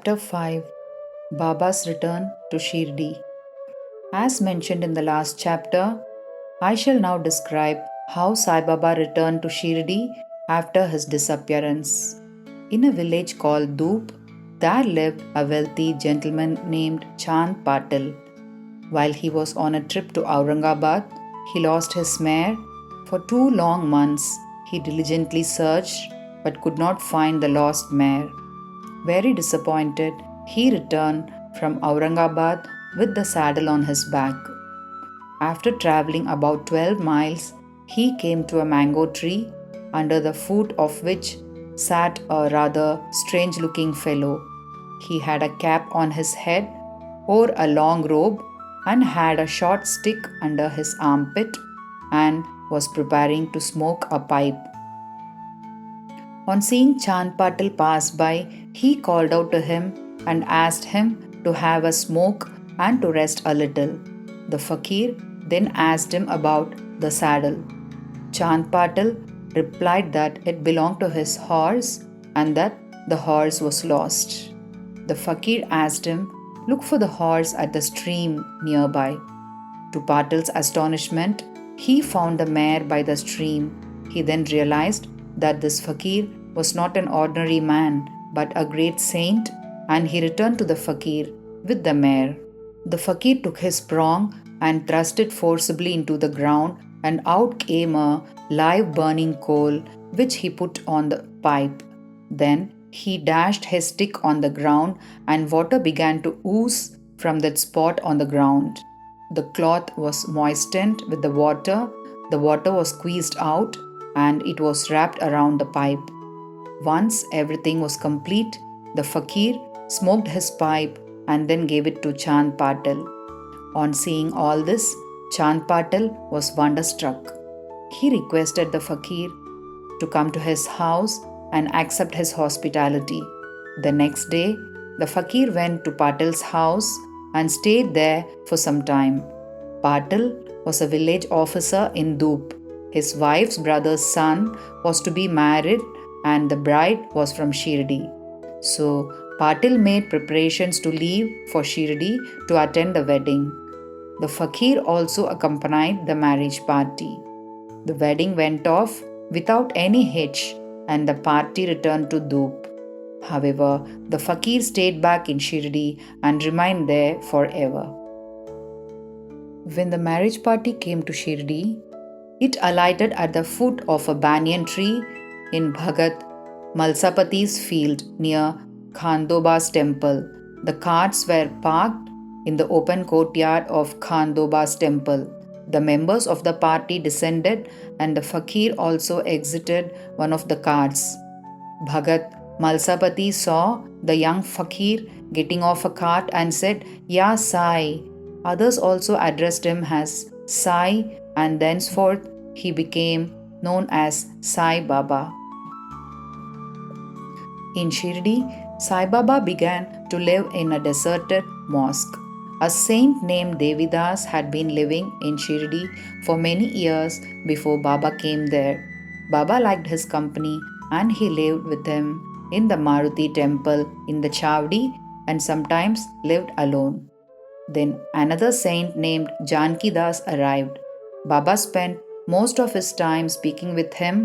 Chapter 5 Baba's Return to Shirdi. As mentioned in the last chapter, I shall now describe how Sai Baba returned to Shirdi after his disappearance. In a village called Dhoop, there lived a wealthy gentleman named Chand Patil. While he was on a trip to Aurangabad, he lost his mare. For 2 long months, he diligently searched but could not find the lost mare. Very disappointed, he returned from Aurangabad with the saddle on his back. After traveling about 12 miles, he came to a mango tree, under the foot of which sat a rather strange looking fellow. He had a cap on his head, wore a long robe, and had a short stick under his armpit, and was preparing to smoke a pipe. On seeing Chand Patil pass by, he called out to him and asked him to have a smoke and to rest a little. The Fakir then asked him about the saddle. Chand Patil replied that it belonged to his horse and that the horse was lost. The Fakir asked him, "Look for the horse at the stream nearby." To Patil's astonishment, he found the mare by the stream. He then realized that this Fakir was not an ordinary man but a great saint, and he returned to the Fakir with the mare. The Fakir took his prong and thrust it forcibly into the ground, and out came a live burning coal which he put on the pipe. Then he dashed his stick on the ground, and water began to ooze from that spot on the ground. The cloth was moistened with the water water was squeezed out, and it was wrapped around the pipe. Once everything was complete, the Fakir smoked his pipe and then gave it to Chand Patil. On seeing all this, Chand Patil was wonderstruck. He requested the Fakir to come to his house and accept his hospitality. The next day, the Fakir went to Patil's house and stayed there for some time. Patil was a village officer in Dhoop. His wife's brother's son was to be married, and the bride was from Shirdi. So, Patil made preparations to leave for Shirdi to attend the wedding. The Fakir also accompanied the marriage party. The wedding went off without any hitch, and the party returned to Dhoop. However, the Fakir stayed back in Shirdi and remained there forever. When the marriage party came to Shirdi, it alighted at the foot of a banyan tree in Bhagat Mhalsapati's field near Khandoba's temple. The carts were parked in the open courtyard of Khandoba's temple. The members of the party descended, and the Fakir also exited one of the carts. Bhagat Mhalsapati saw the young Fakir getting off a cart and said, "Ya Sai." Others also addressed him as Sai, and thenceforth he became known as Sai Baba. In Shirdi, Sai Baba began to live in a deserted mosque. A saint named Devidas had been living in Shirdi for many years before Baba came there. Baba liked his company, and he lived with him in the Maruti temple in the Chavdi and sometimes lived alone. Then another saint named Jankidas arrived. Baba spent most of his time speaking with him,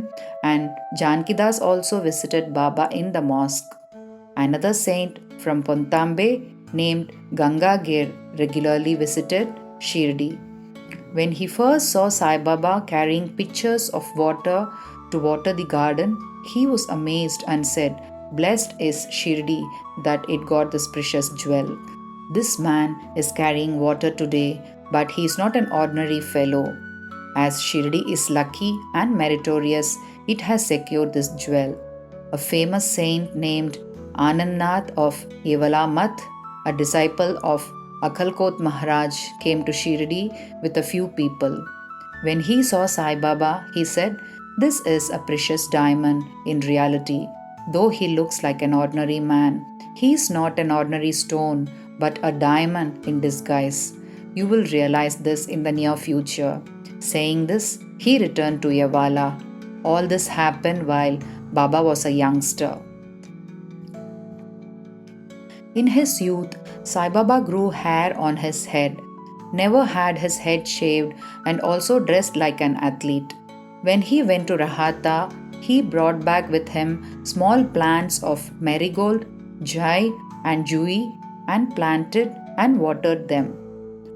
and Jankidas also visited Baba in the mosque. Another saint from Pontambe named Gangagir regularly visited Shirdi. When he first saw Sai Baba carrying pitchers of water to water the garden, he was amazed and said, "Blessed is Shirdi that it got this precious jewel. This man is carrying water today, but he is not an ordinary fellow. As Shirdi is lucky and meritorious, it has secured this jewel." A famous saint named Anandnath of Yevalamath, a disciple of Akhalkot Maharaj, came to Shirdi with a few people. When he saw Sai Baba, he said, "This is a precious diamond in reality. Though he looks like an ordinary man, he is not an ordinary stone, but a diamond in disguise. You will realize this in the near future." Saying this, he returned to Yavala. All this happened while Baba was a youngster. In his youth, Sai Baba grew hair on his head, never had his head shaved, and also dressed like an athlete. When he went to Rahata, he brought back with him small plants of marigold, jai, and jui and planted and watered them.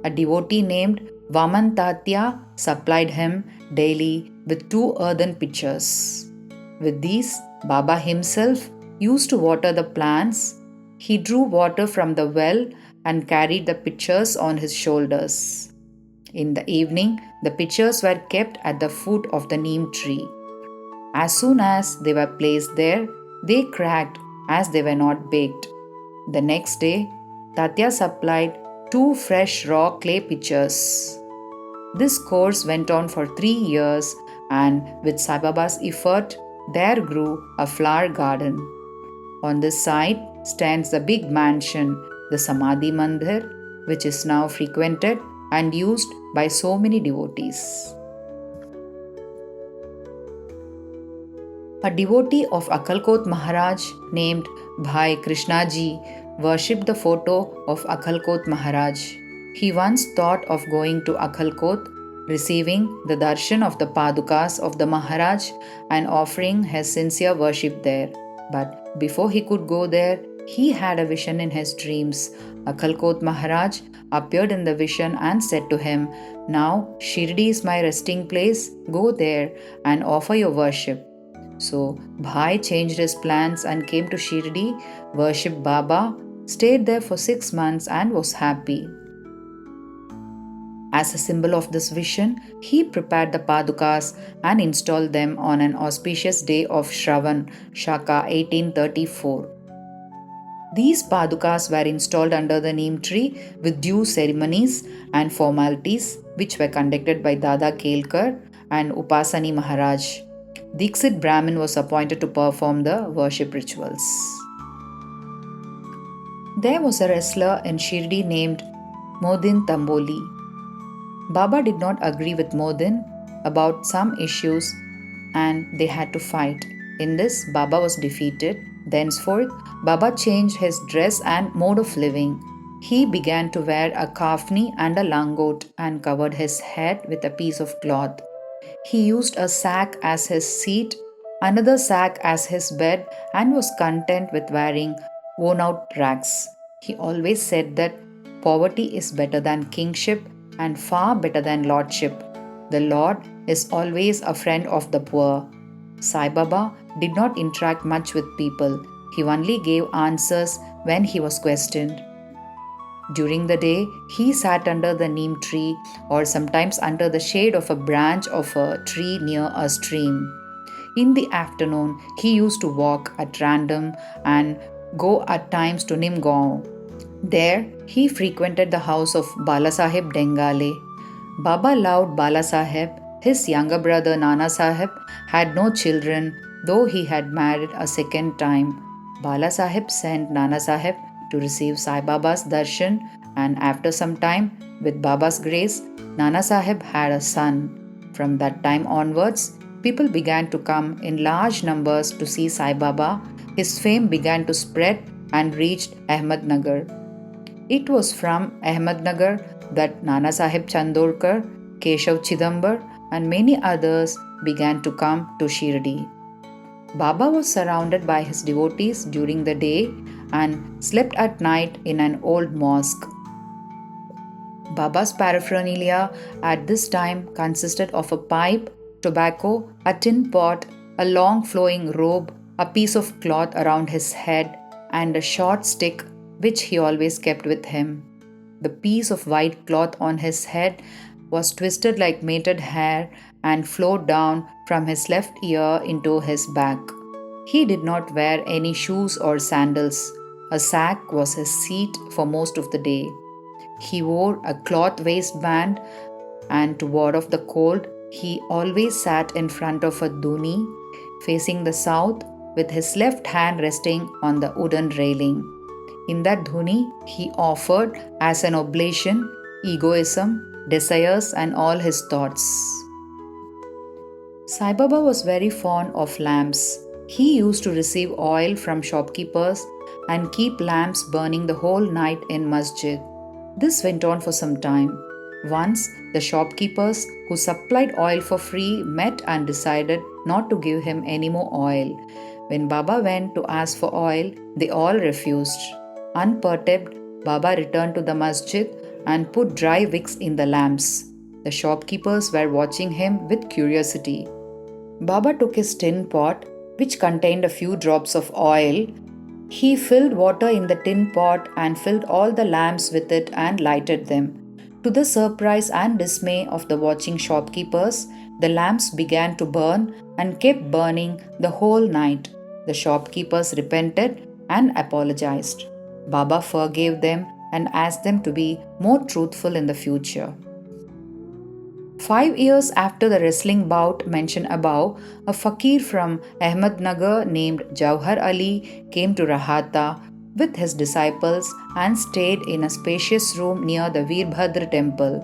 A devotee named Vamantatya supplied him daily with 2 earthen pitchers. With these, Baba himself used to water the plants. He drew water from the well and carried the pitchers on his shoulders. In the evening, the pitchers were kept at the foot of the neem tree. As soon as they were placed there, they cracked as they were not baked. The next day, Tatya supplied 2 fresh raw clay pitchers. This course went on for 3 years, and with Sai Baba's effort, there grew a flower garden. On this side stands the big mansion, the Samadhi Mandir, which is now frequented and used by so many devotees. A devotee of Akkalkot Maharaj named Bhai Krishnaji worshipped the photo of Akkalkot Maharaj. He once thought of going to Akkalkot, receiving the darshan of the Padukas of the Maharaj and offering his sincere worship there. But before he could go there, he had a vision in his dreams. Akkalkot Maharaj appeared in the vision and said to him, "Now Shirdi is my resting place, go there and offer your worship." So Bhai changed his plans and came to Shirdi, worshipped Baba, stayed there for 6 months and was happy. As a symbol of this vision, he prepared the Padukas and installed them on an auspicious day of Shravan, Shaka 1834. These Padukas were installed under the neem tree with due ceremonies and formalities which were conducted by Dada Kelkar and Upasani Maharaj. Diksit Brahmin was appointed to perform the worship rituals. There was a wrestler in Shirdi named Mohdin Tamboli. Baba did not agree with Mohdin about some issues and they had to fight. In this, Baba was defeated. Thenceforth, Baba changed his dress and mode of living. He began to wear a kafni and a langot and covered his head with a piece of cloth. He used a sack as his seat, another sack as his bed, and was content with wearing worn out rags. He always said that poverty is better than kingship and far better than lordship. The Lord is always a friend of the poor. Sai Baba did not interact much with people. He only gave answers when he was questioned. During the day, he sat under the neem tree or sometimes under the shade of a branch of a tree near a stream. In the afternoon, he used to walk at random and go at times to Nimgaon. There, he frequented the house of Balasaheb Dengale. Baba loved Balasaheb. His younger brother Nana Sahib had no children, though he had married a second time. Balasaheb sent Nana Sahib to receive Sai Baba's darshan, and after some time, with Baba's grace, Nana Sahib had a son. From that time onwards, people began to come in large numbers to see Sai Baba. His fame began to spread and reached Ahmednagar. It was from Ahmednagar that Nana Sahib Chandorkar, Keshav Chidambar, and many others began to come to Shirdi. Baba was surrounded by his devotees during the day and slept at night in an old mosque. Baba's paraphernalia at this time consisted of a pipe, tobacco, a tin pot, a long flowing robe, a piece of cloth around his head, and a short stick which he always kept with him. The piece of white cloth on his head was twisted like matted hair and flowed down from his left ear into his back. He did not wear any shoes or sandals. A sack was his seat for most of the day. He wore a cloth waistband, and to ward off the cold, he always sat in front of a dhuni facing the south with his left hand resting on the wooden railing. In that dhuni, he offered as an oblation egoism, desires, and all his thoughts. Sai Baba was very fond of lamps. He used to receive oil from shopkeepers and keep lamps burning the whole night in masjid. This went on for some time. Once, the shopkeepers who supplied oil for free met and decided not to give him any more oil. When Baba went to ask for oil, they all refused. Unperturbed, Baba returned to the masjid and put dry wicks in the lamps. The shopkeepers were watching him with curiosity. Baba took his tin pot, which contained a few drops of oil. He filled water in the tin pot and filled all the lamps with it and lighted them. To the surprise and dismay of the watching shopkeepers, the lamps began to burn and kept burning the whole night. The shopkeepers repented and apologized. Baba forgave them and asked them to be more truthful in the future. 5 years after the wrestling bout mentioned above, a fakir from Ahmednagar named Javhar Ali came to Rahata with his disciples and stayed in a spacious room near the Veerbhadra temple.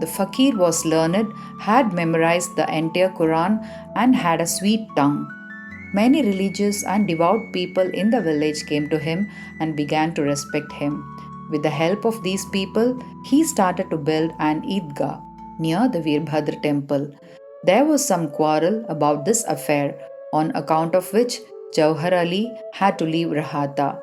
The fakir was learned, had memorized the entire Quran, and had a sweet tongue. Many religious and devout people in the village came to him and began to respect him. With the help of these people, he started to build an Eidgah near the Veerbhadra temple. There was some quarrel about this affair, on account of which Javhar Ali had to leave Rahata.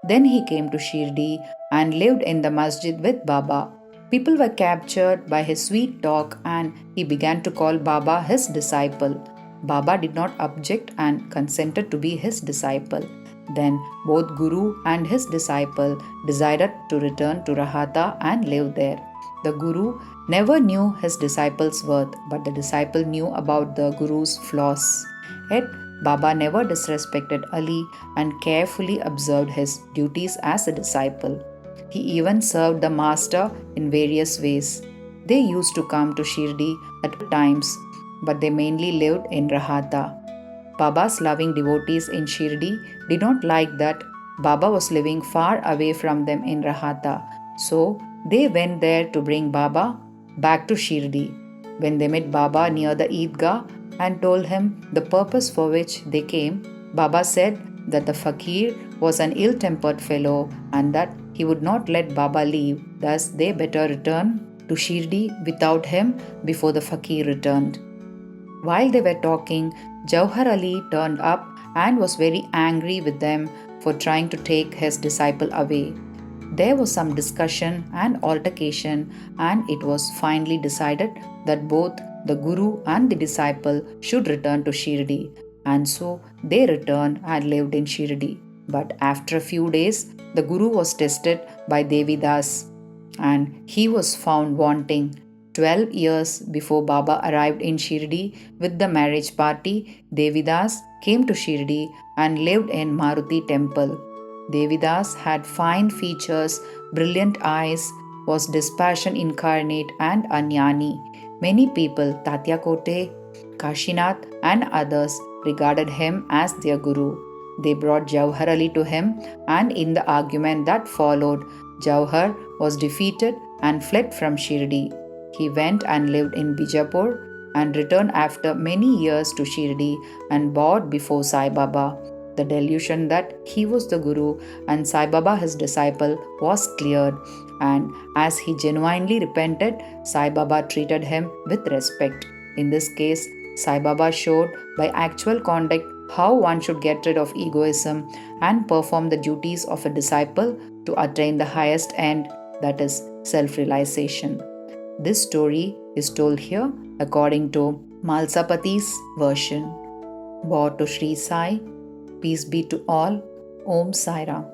Then he came to Shirdi and lived in the masjid with Baba. People were captured by his sweet talk and he began to call Baba his disciple. Baba did not object and consented to be his disciple. Then both Guru and his disciple decided to return to Rahata and live there. The Guru never knew his disciple's worth, but the disciple knew about the Guru's flaws. Yet Baba never disrespected Ali and carefully observed his duties as a disciple. He even served the master in various ways. They used to come to Shirdi at times, but they mainly lived in Rahata. Baba's loving devotees in Shirdi did not like that Baba was living far away from them in Rahata, so they went there to bring Baba back to Shirdi. When they met Baba near the Eidgah and told him the purpose for which they came, Baba said that the fakir was an ill-tempered fellow and that he would not let Baba leave, thus they better return to Shirdi without him before the fakir returned. While they were talking, Javhar Ali turned up and was very angry with them for trying to take his disciple away. There was some discussion and altercation, and it was finally decided that both the Guru and the disciple should return to Shirdi, and so they returned and lived in Shirdi. But after a few days, the Guru was tested by Devidas and he was found wanting. 12 years before Baba arrived in Shirdi with the marriage party, Devidas came to Shirdi and lived in Maruti temple. Devidas had fine features, brilliant eyes, was dispassion incarnate and Anyani. Many people, Tatya Kote, Kashinath and others regarded him as their guru. They brought Javhar Ali to him, and in the argument that followed, Javhar was defeated and fled from Shirdi. He went and lived in Bijapur and returned after many years to Shirdi and bowed before Sai Baba. The delusion that he was the Guru and Sai Baba his disciple was cleared, and as he genuinely repented, Sai Baba treated him with respect. In this case, Sai Baba showed by actual conduct how one should get rid of egoism and perform the duties of a disciple to attain the highest end, that is, self-realization. This story is told here according to Mhalsapati's version. Bow to Shri Sai. Peace be to all. Om Sai Ram.